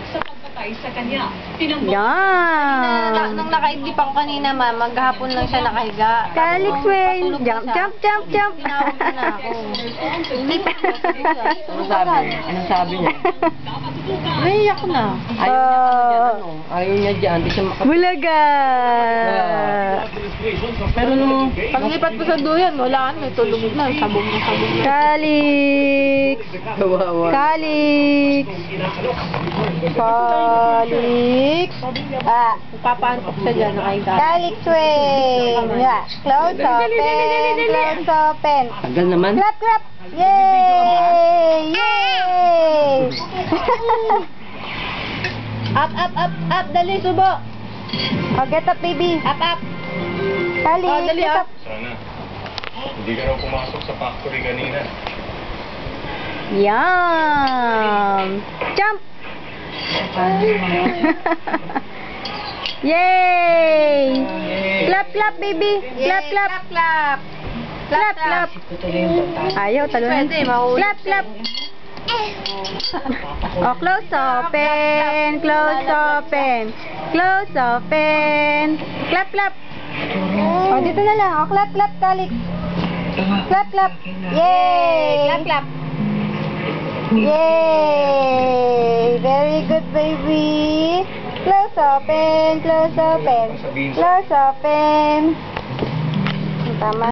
sa pagpatay sa kanya. Yan. Nung nakaidlip ako kanina, ma, maghapon lang siya nakahiga. Calix Wayne. Jump, jump, jump, jump. Tinawag ko na ako. Anong sabi niya? Naiyak na. Ayaw niya dyan. Di siya Bulaga. Pero nung... Paglipat ko sa duyan, wala may tulog na. Sabog na. Calix. Kawawa. Calix. Calix. Papaantok siya dyan, nakahiga. Calix Wayne. Yeah. Close open. Close open. Tagal naman. Clap, clap. Yay! Yay! Up, dali, subo. Oh, get up, baby. Up. Calix, Oh, dali, get up. up. Sana. Hindi ka raw pumasok sa factory kanina. Yum! Jump! Yay! Clap, clap, baby. Clap, clap. Clap. Clap, clap. Ayaw, talunan. Pwede, mahulog Clap, clap. Oh, close open. Close open. Close open. Clap, clap. Oh, dito na lang. Oh, clap, clap, Calix. Clap, clap. Yay! Clap. Yay! Very good, baby. Close open. Close open. Close open. Tama.